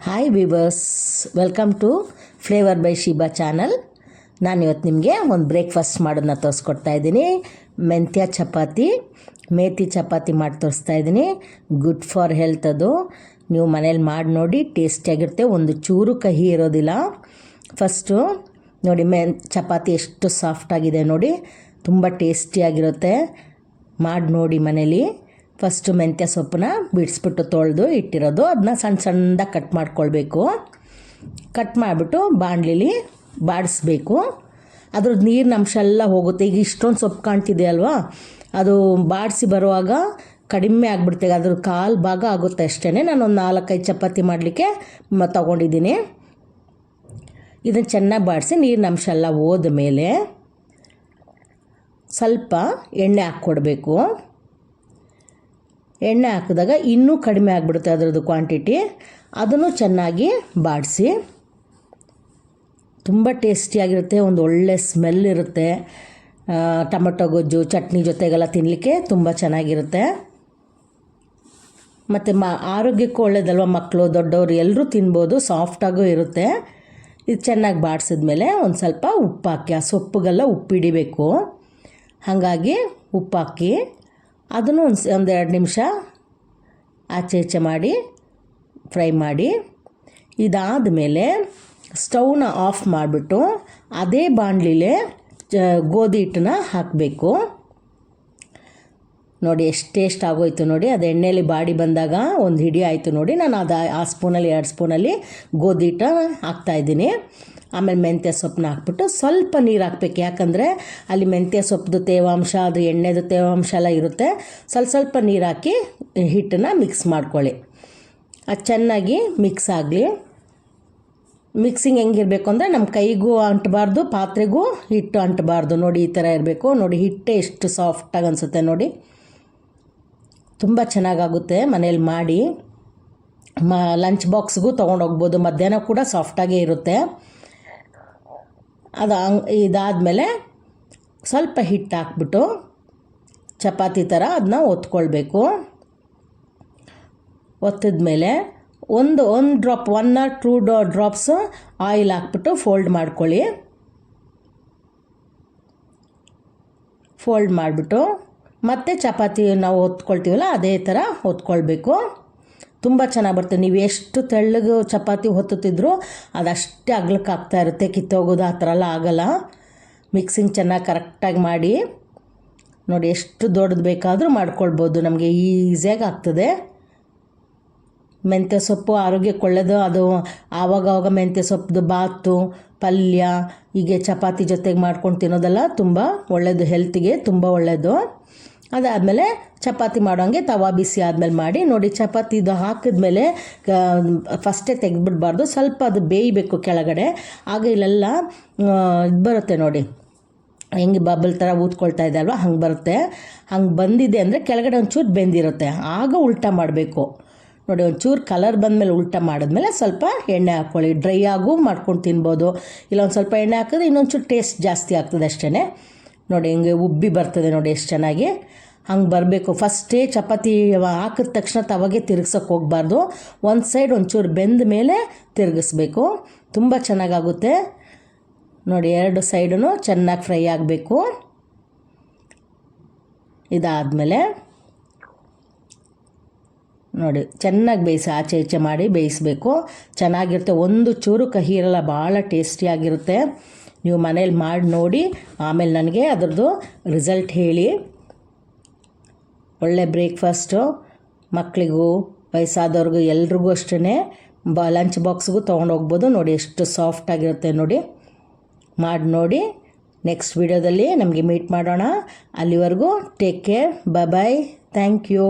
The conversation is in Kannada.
Hi viewers, welcome to flavour by Sheeba channel. ನಾನಿವತ್ತು ನಿಮಗೆ ಒಂದು ಬ್ರೇಕ್ಫಾಸ್ಟ್ ಮಾಡೋದನ್ನ ತೋರಿಸ್ಕೊಡ್ತಾ ಇದ್ದೀನಿ. ಮೆಂತ್ಯ ಚಪಾತಿ, ಮೇಥಿ ಚಪಾತಿ ಮಾಡಿ ತೋರಿಸ್ತಾ ಇದ್ದೀನಿ. Good for health. ಅದು ನೀವು ಮನೇಲಿ ಮಾಡಿ ನೋಡಿ, ಟೇಸ್ಟಿಯಾಗಿರುತ್ತೆ. ಒಂದು ಚೂರು ಕಹಿ ಇರೋದಿಲ್ಲ. ಫಸ್ಟು ನೋಡಿ, ಚಪಾತಿ ಎಷ್ಟು ಸಾಫ್ಟಾಗಿದೆ ನೋಡಿ, ತುಂಬ ಟೇಸ್ಟಿಯಾಗಿರುತ್ತೆ. ಮಾಡಿ ನೋಡಿ ಮನೇಲಿ. ಫಸ್ಟು ಮೆಂತ್ಯ ಸೊಪ್ಪನ್ನ ಬಿಡಿಸ್ಬಿಟ್ಟು ತೊಳೆದು ಇಟ್ಟಿರೋದು, ಅದನ್ನ ಸಣ್ಣ ಸಣ್ಣದಾಗಿ ಕಟ್ ಮಾಡ್ಕೊಳ್ಬೇಕು. ಕಟ್ ಮಾಡಿಬಿಟ್ಟು ಬಾಣಲಿಲಿ ಬಾಡಿಸ್ಬೇಕು. ಅದ್ರದ್ದು ನೀರಿನ ಅಂಶ ಎಲ್ಲ ಹೋಗುತ್ತೆ. ಈಗ ಇಷ್ಟೊಂದು ಸೊಪ್ಪು ಕಾಣ್ತಿದೆ ಅಲ್ವಾ, ಅದು ಬಾಡಿಸಿ ಬರುವಾಗ ಕಡಿಮೆ ಆಗಿಬಿಡ್ತೆ. ಅದ್ರ ಕಾಲು ಭಾಗ ಆಗುತ್ತೆ ಅಷ್ಟೇ. ನಾನೊಂದು 4-5 ಚಪಾತಿ ಮಾಡಲಿಕ್ಕೆ ತೊಗೊಂಡಿದ್ದೀನಿ. ಇದನ್ನು ಚೆನ್ನಾಗಿ ಬಾಡಿಸಿ ನೀರಿನ ಅಂಶ ಎಲ್ಲ ಹೋದ ಮೇಲೆ ಸ್ವಲ್ಪ ಎಣ್ಣೆ ಹಾಕ್ಕೊಡ್ಬೇಕು. ಎಣ್ಣೆ ಹಾಕಿದಾಗ ಇನ್ನೂ ಕಡಿಮೆ ಆಗಿಬಿಡುತ್ತೆ ಅದರದ್ದು ಕ್ವಾಂಟಿಟಿ. ಅದನ್ನು ಚೆನ್ನಾಗಿ ಬಾಡಿಸಿ, ತುಂಬ ಟೇಸ್ಟಿಯಾಗಿರುತ್ತೆ. ಒಂದು ಒಳ್ಳೆ ಸ್ಮೆಲ್ ಇರುತ್ತೆ. ಟೊಮೆಟೊ ಗೊಜ್ಜು, ಚಟ್ನಿ ಜೊತೆಗೆಲ್ಲ ತಿನ್ನಲಿಕ್ಕೆ ತುಂಬ ಚೆನ್ನಾಗಿರುತ್ತೆ. ಮತ್ತು ಆರೋಗ್ಯಕ್ಕೂ ಒಳ್ಳೆಯದಲ್ವ, ಮಕ್ಕಳು ದೊಡ್ಡವರು ಎಲ್ಲರೂ ತಿನ್ಬೋದು. ಸಾಫ್ಟಾಗೂ ಇರುತ್ತೆ. ಇದು ಚೆನ್ನಾಗಿ ಬಾಡಿಸಿದ್ಮೇಲೆ ಒಂದು ಸ್ವಲ್ಪ ಉಪ್ಪು ಹಾಕಿ, ಆ ಸೊಪ್ಪಿಗೆಲ್ಲ ಉಪ್ಪು ಹಿಡಿಬೇಕು. ಹಾಗಾಗಿ ಉಪ್ಪು ಹಾಕಿ ಅದನ್ನು ಒಂದು 2 ನಿಮಿಷ ಆಚೆ ಈಚೆ ಮಾಡಿ ಫ್ರೈ ಮಾಡಿ. ಇದಾದ ಮೇಲೆ ಸ್ಟವ್ನ ಆಫ್ ಮಾಡಿಬಿಟ್ಟು ಅದೇ ಬಾಣಲಿಲೇ ಗೋಧಿ ಹಿಟ್ಟನ್ನ ಹಾಕಬೇಕು. ನೋಡಿ ಎಷ್ಟು ಟೇಸ್ಟ್ ಆಗೋಯ್ತು ನೋಡಿ. ಅದು ಎಣ್ಣೆಯಲ್ಲಿ ಬಾಡಿ ಬಂದಾಗ ಒಂದು ಹಿಡಿ ಆಯಿತು ನೋಡಿ. ನಾನು ಆ ಸ್ಪೂನಲ್ಲಿ 2 ಸ್ಪೂನಲ್ಲಿ ಗೋಧಿ ಹಿಟ್ಟು ಹಾಕ್ತಾಯಿದ್ದೀನಿ. ಆಮೇಲೆ ಮೆಂತ್ಯ ಸೊಪ್ಪನ್ನ ಹಾಕ್ಬಿಟ್ಟು ಸ್ವಲ್ಪ ನೀರು ಹಾಕ್ಬೇಕು. ಯಾಕಂದರೆ ಅಲ್ಲಿ ಮೆಂತ್ಯ ಸೊಪ್ಪು ತೇವಾಂಶ, ಅದು ಎಣ್ಣೆದು ತೇವಾಂಶ ಎಲ್ಲ ಇರುತ್ತೆ. ಸ್ವಲ್ಪ ನೀರು ಹಾಕಿ ಹಿಟ್ಟನ್ನು ಮಿಕ್ಸ್ ಮಾಡ್ಕೊಳ್ಳಿ. ಅದು ಚೆನ್ನಾಗಿ ಮಿಕ್ಸ್ ಆಗಲಿ. ಮಿಕ್ಸಿಂಗ್ ಹೆಂಗಿರಬೇಕು ಅಂದರೆ ನಮ್ಮ ಕೈಗೂ ಅಂಟಬಾರ್ದು, ಪಾತ್ರೆಗೂ ಹಿಟ್ಟು ಅಂಟಬಾರ್ದು. ನೋಡಿ ಈ ಥರ ಇರಬೇಕು. ನೋಡಿ ಹಿಟ್ಟೆ ಎಷ್ಟು ಸಾಫ್ಟಾಗಿ ಅನಿಸುತ್ತೆ ನೋಡಿ. ತುಂಬ ಚೆನ್ನಾಗಾಗುತ್ತೆ ಮನೇಲಿ ಮಾಡಿ. ಲಂಚ್ ಬಾಕ್ಸ್ಗೂ ತೊಗೊಂಡೋಗ್ಬೋದು. ಮಧ್ಯಾಹ್ನ ಕೂಡ ಸಾಫ್ಟಾಗೇ ಇರುತ್ತೆ. ಇದಾದಮೇಲೆ ಸ್ವಲ್ಪ ಹಿಟ್ಟು ಹಾಕ್ಬಿಟ್ಟು ಚಪಾತಿ ಥರ ಅದನ್ನ ಒತ್ಕೊಳ್ಬೇಕು. ಒತ್ತಿದ್ಮೇಲೆ ಒಂದು ಡ್ರಾಪ್ 1 or 2 ಡ್ರಾಪ್ಸ್ ಆಯಿಲ್ ಹಾಕ್ಬಿಟ್ಟು ಫೋಲ್ಡ್ ಮಾಡ್ಕೊಳ್ಳಿ. ಫೋಲ್ಡ್ ಮಾಡಿಬಿಟ್ಟು ಮತ್ತೆ ಚಪಾತಿ ನಾವು ಒತ್ಕೊಳ್ತೀವಲ್ಲ ಅದೇ ಥರ ಒತ್ಕೊಳ್ಬೇಕು. ತುಂಬ ಚೆನ್ನಾಗಿ ಬರುತ್ತೆ. ನೀವು ಎಷ್ಟು ತೆಳ್ಳಗೆ ಚಪಾತಿ ಹೊತ್ತುತ್ತಿದ್ರು ಅದಷ್ಟೇ ಅಗ್ಲಕ್ಕೆ ಆಗ್ತಾ ಇರುತ್ತೆ. ಕಿತ್ತೋಗೋದು ಆ ಥರ ಎಲ್ಲ ಆಗೋಲ್ಲ. ಮಿಕ್ಸಿಂಗ್ ಚೆನ್ನಾಗಿ ಕರೆಕ್ಟಾಗಿ ಮಾಡಿ ನೋಡಿ. ಎಷ್ಟು ದೊಡ್ಡದು ಬೇಕಾದರೂ ಮಾಡ್ಕೊಳ್ಬೋದು. ನಮಗೆ ಈಸಿಯಾಗಿ ಆಗ್ತದೆ. ಮೆಂತ್ಯ ಸೊಪ್ಪು ಆರೋಗ್ಯಕ್ಕೆ ಒಳ್ಳೆಯದು. ಅದು ಆವಾಗವಾಗ ಮೆಂತ್ಯ ಸೊಪ್ಪು ಬಾತು, ಪಲ್ಯ ಹೀಗೆ ಚಪಾತಿ ಜೊತೆಗೆ ಮಾಡ್ಕೊಂಡು ತಿನ್ನೋದೆಲ್ಲ ತುಂಬ ಒಳ್ಳೆಯದು, ಹೆಲ್ತಿಗೆ ತುಂಬ ಒಳ್ಳೆಯದು. ಅದಾದಮೇಲೆ ಚಪಾತಿ ಮಾಡೋಂಗೆ ತವಾ ಬಿಸಿ ಆದಮೇಲೆ ಮಾಡಿ ನೋಡಿ. ಚಪಾತಿ ಇದು ಹಾಕಿದ್ಮೇಲೆ ಫಸ್ಟೇ ತೆಗೆದ್ಬಿಡ್ಬಾರ್ದು. ಸ್ವಲ್ಪ ಅದು ಬೇಯಬೇಕು ಕೆಳಗಡೆ. ಆಗ ಇಲ್ಲೆಲ್ಲ ಇದು ಬರುತ್ತೆ ನೋಡಿ, ಹೆಂಗೆ ಬಬಲ್ ಥರ ಊದ್ಕೊಳ್ತಾ ಇದೆ ಅಲ್ವಾ, ಹಂಗೆ ಬರುತ್ತೆ. ಹಂಗೆ ಬಂದಿದೆ ಅಂದರೆ ಕೆಳಗಡೆ ಒಂಚೂರು ಬೆಂದಿರುತ್ತೆ. ಆಗ ಉಲ್ಟಾ ಮಾಡಬೇಕು ನೋಡಿ. ಒಂಚೂರು ಕಲರ್ ಬಂದಮೇಲೆ ಉಲ್ಟಾ ಮಾಡಿದ್ಮೇಲೆ ಸ್ವಲ್ಪ ಎಣ್ಣೆ ಹಾಕ್ಕೊಳ್ಳಿ. ಡ್ರೈ ಆಗೂ ಮಾಡ್ಕೊಂಡು ತಿನ್ಬೋದು. ಇಲ್ಲ ಒಂದು ಸ್ವಲ್ಪ ಎಣ್ಣೆ ಹಾಕಿದ್ರೆ ಇನ್ನೊಂಚೂರು ಟೇಸ್ಟ್ ಜಾಸ್ತಿ ಆಗ್ತದೆ ಅಷ್ಟೇ ನೋಡಿ. ಹಿಂಗೆ ಉಬ್ಬಿ ಬರ್ತದೆ ನೋಡಿ ಎಷ್ಟು ಚೆನ್ನಾಗಿ. ಹಂಗೆ ಬರಬೇಕು. ಫಸ್ಟೇ ಚಪಾತಿ ಹಾಕಿದ ತಕ್ಷಣ ತವಾಗೆ ತಿರುಗ್ಸೋಕ್ಕೆ ಹೋಗಬಾರ್ದು. ಒಂದು ಸೈಡ್ ಒಂಚೂರು ಬೆಂದ ಮೇಲೆ ತಿರುಗಿಸ್ಬೇಕು. ತುಂಬ ಚೆನ್ನಾಗಾಗುತ್ತೆ ನೋಡಿ. 2 ಸೈಡೂ ಚೆನ್ನಾಗಿ ಫ್ರೈ ಆಗಬೇಕು. ಇದಾದಮೇಲೆ ನೋಡಿ ಚೆನ್ನಾಗಿ ಬೇಯಿಸಿ ಆಚೆ ಈಚೆ ಮಾಡಿ ಬೇಯಿಸಬೇಕು. ಚೆನ್ನಾಗಿರುತ್ತೆ. ಒಂದು ಚೂರು ಕಹಿ ಇರಲ್ಲ, ಭಾಳ ಟೇಸ್ಟಿಯಾಗಿರುತ್ತೆ. ನೀವು ಮನೇಲಿ ಮಾಡಿ ನೋಡಿ, ಆಮೇಲೆ ನನಗೆ ಅದರದ್ದು ರಿಸಲ್ಟ್ ಹೇಳಿ. ಒಳ್ಳೆ ಬ್ರೇಕ್ಫಾಸ್ಟು ಮಕ್ಕಳಿಗೂ ವಯಸ್ಸಾದವ್ರಿಗೂ ಎಲ್ರಿಗೂ ಅಷ್ಟೇ. ಲಂಚ್ ಬಾಕ್ಸ್ಗೂ ತೊಗೊಂಡೋಗ್ಬೋದು. ನೋಡಿ ಎಷ್ಟು ಸಾಫ್ಟಾಗಿರುತ್ತೆ ನೋಡಿ. ಮಾಡಿ ನೋಡಿ. ನೆಕ್ಸ್ಟ್ ವಿಡಿಯೋದಲ್ಲಿ ನಮಗೆ ಮೀಟ್ ಮಾಡೋಣ. ಅಲ್ಲಿವರೆಗೂ take care. Bye. Thank you.